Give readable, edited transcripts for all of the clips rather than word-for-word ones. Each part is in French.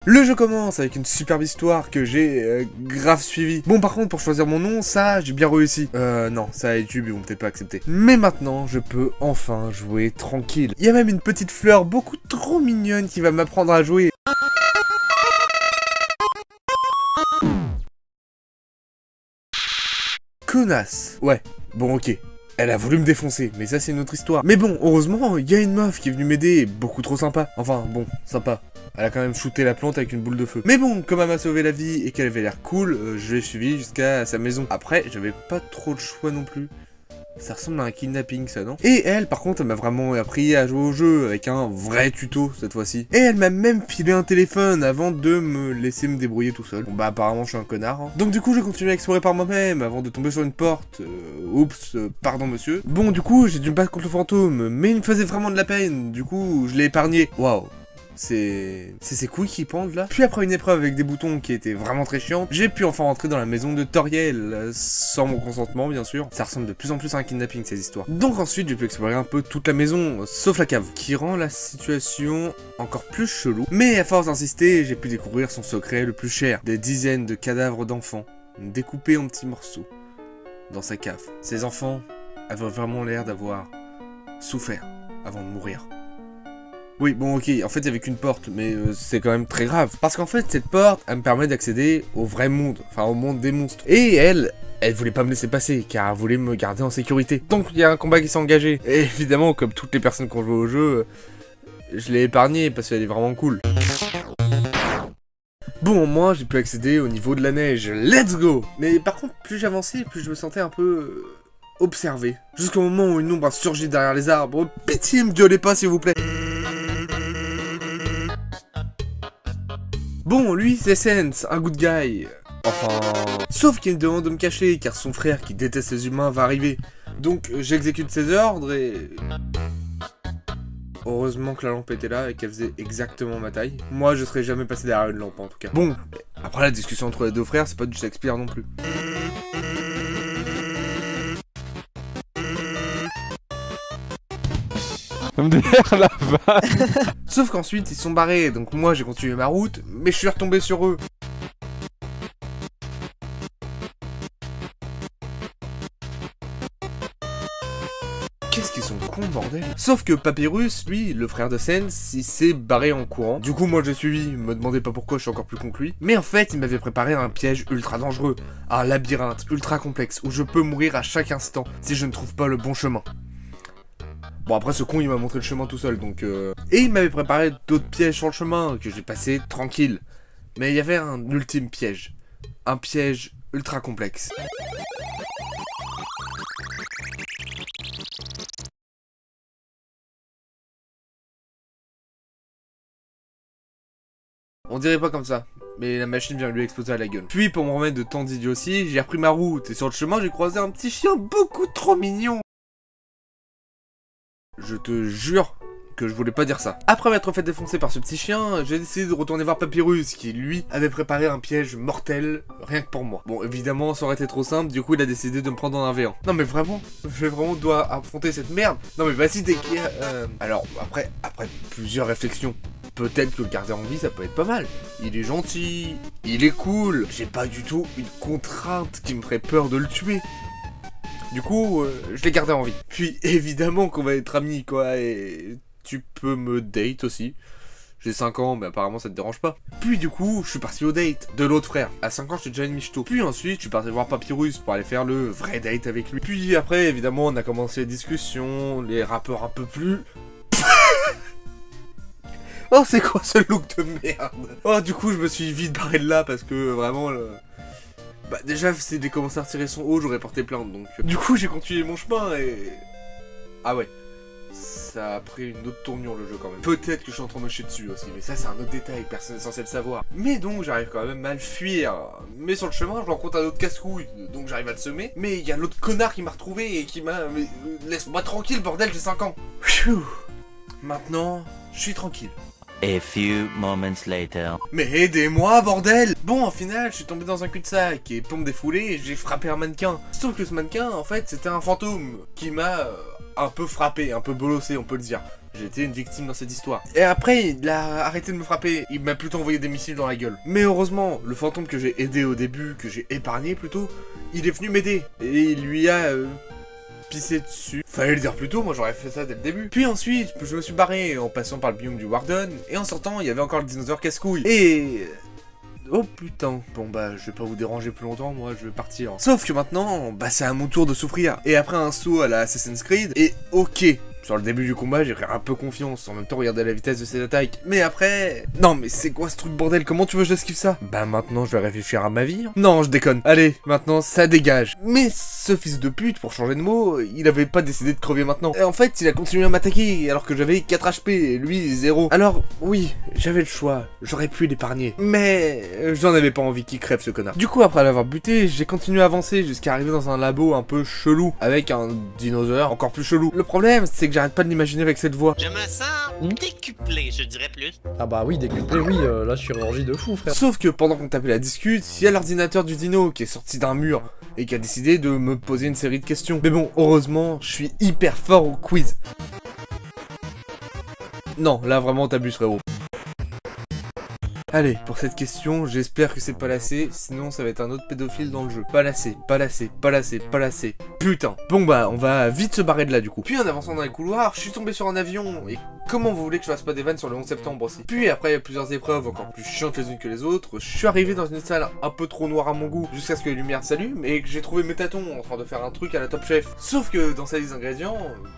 Le jeu commence avec une superbe histoire que j'ai grave suivie. Bon, par contre, pour choisir mon nom, ça, j'ai bien réussi. Non, ça, YouTube, ils vont peut-être pas accepter. Mais maintenant, je peux enfin jouer tranquille. Il y a même une petite fleur beaucoup trop mignonne qui va m'apprendre à jouer. Connasse. Ouais, bon, ok. Elle a voulu me défoncer, mais ça c'est une autre histoire. Mais bon, heureusement, il y a une meuf qui est venue m'aider, beaucoup trop sympa. Enfin, bon, sympa. Elle a quand même shooté la plante avec une boule de feu. Mais bon, comme elle m'a sauvé la vie et qu'elle avait l'air cool, je l'ai suivie jusqu'à sa maison. Après, j'avais pas trop de choix non plus. Ça ressemble à un kidnapping, ça, non? Et elle, par contre, elle m'a vraiment appris à jouer au jeu, avec un vrai tuto, cette fois-ci. Et elle m'a même filé un téléphone avant de me laisser me débrouiller tout seul. Bon, bah, apparemment, je suis un connard, hein. Donc, du coup, j'ai continué à explorer par moi-même, avant de tomber sur une porte. Oups, pardon, monsieur. Bon, du coup, j'ai dû me battre contre le fantôme, mais il me faisait vraiment de la peine. Du coup, je l'ai épargné. Waouh. C'est ses couilles qui pendent là. Puis après une épreuve avec des boutons qui était vraiment très chiante, j'ai pu enfin rentrer dans la maison de Toriel, sans mon consentement bien sûr. Ça ressemble de plus en plus à un kidnapping ces histoires. Donc ensuite j'ai pu explorer un peu toute la maison, sauf la cave, qui rend la situation encore plus chelou. Mais à force d'insister, j'ai pu découvrir son secret le plus cher. Des dizaines de cadavres d'enfants, découpés en petits morceaux, dans sa cave. Ces enfants avaient vraiment l'air d'avoir souffert avant de mourir. Oui, bon, ok, en fait, il n'y avait qu'une porte, mais c'est quand même très grave. Parce qu'en fait, cette porte, elle me permet d'accéder au vrai monde, enfin, au monde des monstres. Et elle voulait pas me laisser passer, car elle voulait me garder en sécurité. Donc, il y a un combat qui s'est engagé. Et évidemment, comme toutes les personnes qui ont joué au jeu, je l'ai épargnée parce qu'elle est vraiment cool. Bon, moi, j'ai pu accéder au niveau de la neige. Let's go! Mais par contre, plus j'avançais, plus je me sentais un peu observé. Jusqu'au moment où une ombre a surgi derrière les arbres. Pitié, me gueulez pas, s'il vous plaît. Bon, lui, c'est Sense, un good guy. Enfin... Sauf qu'il me demande de me cacher, car son frère, qui déteste les humains, va arriver. Donc, j'exécute ses ordres et... Heureusement que la lampe était là et qu'elle faisait exactement ma taille. Moi, je serais jamais passé derrière une lampe, en tout cas. Bon, après la discussion entre les deux frères, c'est pas du Shakespeare non plus. La vache. Sauf qu'ensuite, ils sont barrés, donc moi j'ai continué ma route, mais je suis retombé sur eux. Qu'est-ce qu'ils sont cons, bordel. Sauf que Papyrus, lui, le frère de Sense, il s'est barré en courant. Du coup, moi j'ai suivi, me demandez pas pourquoi, je suis encore plus con que lui. Mais en fait, il m'avait préparé un piège ultra dangereux, un labyrinthe ultra complexe, où je peux mourir à chaque instant, si je ne trouve pas le bon chemin. Bon, après, ce con, il m'a montré le chemin tout seul, donc... Et il m'avait préparé d'autres pièges sur le chemin, que j'ai passé tranquille. Mais il y avait un ultime piège. Un piège ultra complexe. On dirait pas comme ça, mais la machine vient lui exploser à la gueule. Puis, pour me remettre de tant d'idiotie, j'ai repris ma route, et sur le chemin, j'ai croisé un petit chien beaucoup trop mignon. Je te jure que je voulais pas dire ça. Après m'être fait défoncer par ce petit chien, j'ai décidé de retourner voir Papyrus, qui lui avait préparé un piège mortel, rien que pour moi. Bon, évidemment, ça aurait été trop simple, du coup il a décidé de me prendre en un V1. Non mais vraiment, je vais vraiment devoir affronter cette merde. Non mais vas-y, dès qu'il y a... Alors, après plusieurs réflexions, peut-être que le garder en vie, ça peut être pas mal. Il est gentil, il est cool, j'ai pas du tout une contrainte qui me ferait peur de le tuer. Du coup, je l'ai gardé en vie. Puis, évidemment qu'on va être amis, quoi, et tu peux me date aussi. J'ai 5 ans, mais apparemment ça te dérange pas. Puis du coup, je suis parti au date de l'autre frère. À 5 ans, j'étais déjà une michto. Puis ensuite, je suis parti voir Papyrus pour aller faire le vrai date avec lui. Puis après, évidemment, on a commencé les discussions, les rappeurs un peu plus... Oh, c'est quoi ce look de merde? Oh, du coup, je me suis vite barré de là parce que vraiment... Bah déjà, si des commencé à retirer son haut, j'aurais porté plainte, donc... Du coup, j'ai continué mon chemin et... Ah ouais. Ça a pris une autre tournure, le jeu, quand même. Peut-être que je suis en train de me chier dessus aussi, mais ça, c'est un autre détail, personne n'est censé le savoir. Mais donc, j'arrive quand même à le fuir. Mais sur le chemin, je rencontre un autre casse-couille, donc j'arrive à le semer. Mais il y a l'autre connard qui m'a retrouvé et qui m'a... Mais laisse-moi tranquille, bordel, j'ai 5 ans. Pfiou. Maintenant, je suis tranquille. A few moments later. Mais aidez-moi, bordel! Bon, au final, je suis tombé dans un cul-de-sac, et pour me défouler, j'ai frappé un mannequin. Sauf que ce mannequin, en fait, c'était un fantôme, qui m'a un peu frappé, un peu bolossé, on peut le dire. j'étais une victime dans cette histoire. Et après, il a arrêté de me frapper, il m'a plutôt envoyé des missiles dans la gueule. Mais heureusement, le fantôme que j'ai aidé au début, que j'ai épargné plutôt, il est venu m'aider. Et il lui a... pissé dessus. Fallait le dire plus tôt, moi j'aurais fait ça dès le début. Puis ensuite, je me suis barré en passant par le biome du Warden, et en sortant, il y avait encore le dinosaure casse-couille. Et... oh putain. Bon bah, je vais pas vous déranger plus longtemps, moi je vais partir. Sauf que maintenant, bah c'est à mon tour de souffrir. Et après un saut à la Assassin's Creed, et ok, sur le début du combat, j'ai pris un peu confiance. En même temps, regardez la vitesse de ses attaques. Mais après... non, mais c'est quoi ce truc bordel? Comment tu veux que j'esquive ça? Bah maintenant, je vais réfléchir à ma vie. Hein. Non, je déconne. Allez, maintenant, ça dégage. Mais ce fils de pute, pour changer de mot, il avait pas décidé de crever maintenant. Et en fait, il a continué à m'attaquer alors que j'avais 4 HP et lui 0. Alors, oui, j'avais le choix. J'aurais pu l'épargner. Mais j'en avais pas envie qu'il crève ce connard. Du coup, après l'avoir buté, j'ai continué à avancer jusqu'à arriver dans un labo un peu chelou avec un dinosaure encore plus chelou. Le problème, c'est que j'arrête pas de l'imaginer avec cette voix. Je me sens décuplé, je dirais plus. Ah bah oui, décuplé, oui, la chirurgie de fou, frère. Sauf que pendant qu'on tapait la discute, il y a l'ordinateur du dino qui est sorti d'un mur et qui a décidé de me poser une série de questions. Mais bon, heureusement, je suis hyper fort au quiz. Non, là vraiment t'abuses, frérot. Allez, pour cette question, j'espère que c'est pas lassé, sinon ça va être un autre pédophile dans le jeu. Pas lassé, pas lassé, pas lassé, pas lassé. Putain. Bon bah, on va vite se barrer de là du coup. Puis en avançant dans les couloirs, je suis tombé sur un avion, et comment vous voulez que je fasse pas des vannes sur le 11 septembre aussi? Puis après, il y a plusieurs épreuves encore plus chiantes les unes que les autres, je suis arrivé dans une salle un peu trop noire à mon goût, jusqu'à ce que les lumières s'allument, et que j'ai trouvé Métaton en train de faire un truc à la Top Chef. Sauf que dans sa liste d'ingrédients,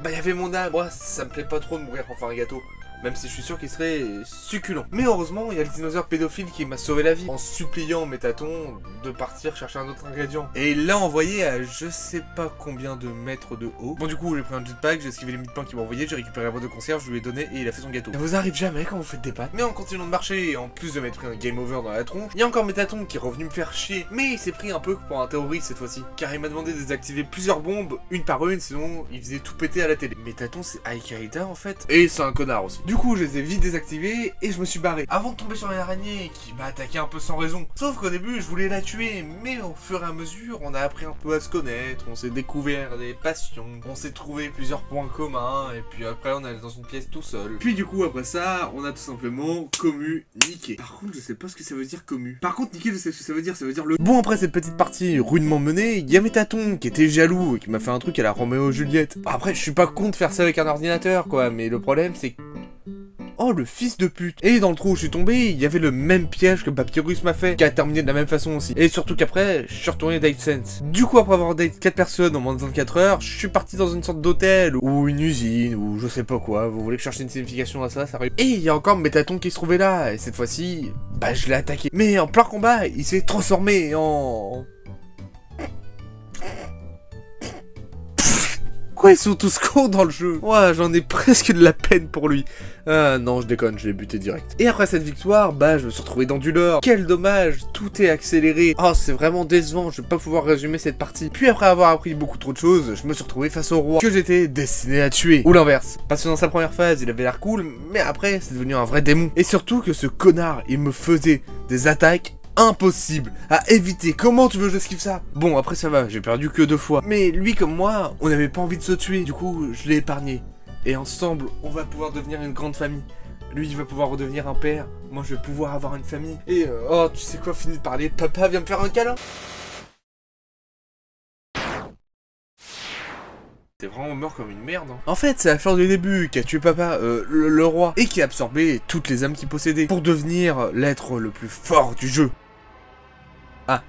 bah il y avait mon âme. Moi, ça me plaît pas trop de mourir pour faire un gâteau. Même si je suis sûr qu'il serait succulent. Mais heureusement, il y a le dinosaure pédophile qui m'a sauvé la vie en suppliant Métaton de partir chercher un autre ingrédient. Et il l'a envoyé à je sais pas combien de mètres de haut. Bon, du coup, j'ai pris un jetpack, j'ai esquivé les mille-pains qu'il m'a envoyé, j'ai récupéré la boîte de conserve, je lui ai donné et il a fait son gâteau. Ça vous arrive jamais quand vous faites des pâtes. Mais en continuant de marcher, et en plus de m'être pris un game over dans la tronche, il y a encore Métaton qui est revenu me faire chier. Mais il s'est pris un peu pour un terroriste cette fois-ci. Car il m'a demandé de désactiver plusieurs bombes, une par une, sinon il faisait tout péter à la télé. Métaton, c'est Al-Qaïda en fait. Et c'est un connard aussi. Du coup, je les ai vite désactivés et je me suis barré. Avant de tomber sur une araignée qui m'a attaqué un peu sans raison. Sauf qu'au début, je voulais la tuer, mais au fur et à mesure, on a appris un peu à se connaître, on s'est découvert des passions, on s'est trouvé plusieurs points communs, et puis après, on allait dans une pièce tout seul. Puis du coup, après ça, on a tout simplement communiqué. Par contre, je sais pas ce que ça veut dire commu. Par contre, niquer, je sais ce que ça veut dire le... Bon, après cette petite partie rudement menée, il y a Métaton qui était jaloux et qui m'a fait un truc à la Roméo et Juliette. Après, je suis pas con de faire ça avec un ordinateur, quoi, mais le problème, c'est que... oh, le fils de pute. Et dans le trou où je suis tombé, il y avait le même piège que Papyrus m'a fait, qui a terminé de la même façon aussi. Et surtout qu'après, je suis retourné Date Sense. Du coup, après avoir date 4 personnes en moins de 24 heures, je suis parti dans une sorte d'hôtel, ou une usine, ou je sais pas quoi. Vous voulez que je cherche une signification à ça, ça arrive. Et il y a encore Métaton qui se trouvait là, et cette fois-ci, bah je l'ai attaqué. Mais en plein combat, il s'est transformé en... pourquoi ils sont tous cons dans le jeu? Ouais, j'en ai presque de la peine pour lui. Ah non, je déconne, je l'ai buté direct. Et après cette victoire, bah je me suis retrouvé dans du lore. Quel dommage, tout est accéléré. Oh, c'est vraiment décevant, je vais pas pouvoir résumer cette partie. Puis après avoir appris beaucoup trop de choses, je me suis retrouvé face au roi que j'étais destiné à tuer. Ou l'inverse. Parce que dans sa première phase, il avait l'air cool, mais après, c'est devenu un vrai démon. Et surtout que ce connard, il me faisait des attaques impossible à éviter. Comment tu veux que j'esquive ça? Bon, après ça va, j'ai perdu que 2 fois. Mais lui comme moi, on n'avait pas envie de se tuer. Du coup, je l'ai épargné. Et ensemble, on va pouvoir devenir une grande famille. Lui, il va pouvoir redevenir un père. Moi, je vais pouvoir avoir une famille. Et, oh, tu sais quoi, fini de parler. Papa, viens me faire un câlin. T'es vraiment mort comme une merde, hein. En fait, c'est la fleur du début qui a tué papa, le roi, et qui a absorbé toutes les âmes qu'il possédait pour devenir l'être le plus fort du jeu. Ah,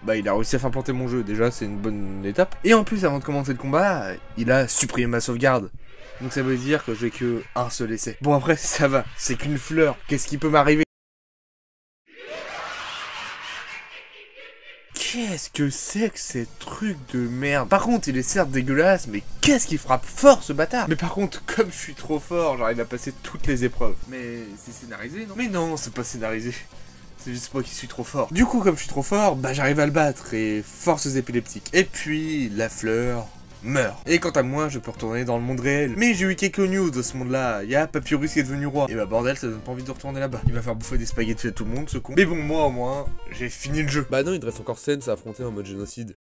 bah il a réussi à faire planter mon jeu, déjà c'est une bonne étape. Et en plus, avant de commencer le combat, il a supprimé ma sauvegarde. Donc ça veut dire que j'ai que un seul essai. Bon après, ça va, c'est qu'une fleur, qu'est-ce qui peut m'arriver? Qu'est-ce que c'est que ces trucs de merde? Par contre, il est certes dégueulasse, mais qu'est-ce qui frappe fort ce bâtard? Mais par contre, comme je suis trop fort, j'arrive à passer toutes les épreuves. Mais c'est scénarisé, non? Mais non, c'est pas scénarisé. C'est juste moi qui suis trop fort. Du coup, comme je suis trop fort, bah j'arrive à le battre et forces épileptiques. Et puis, la fleur meurt. Et quant à moi, je peux retourner dans le monde réel. Mais j'ai eu quelques news de ce monde-là. Il y a Papyrus qui est devenu roi. Et bah bordel, ça donne pas envie de retourner là-bas. Il va faire bouffer des spaghettis à tout le monde, ce con. Mais bon, moi au moins, j'ai fini le jeu. Bah non, il te reste encore Sense à affronter en mode génocide.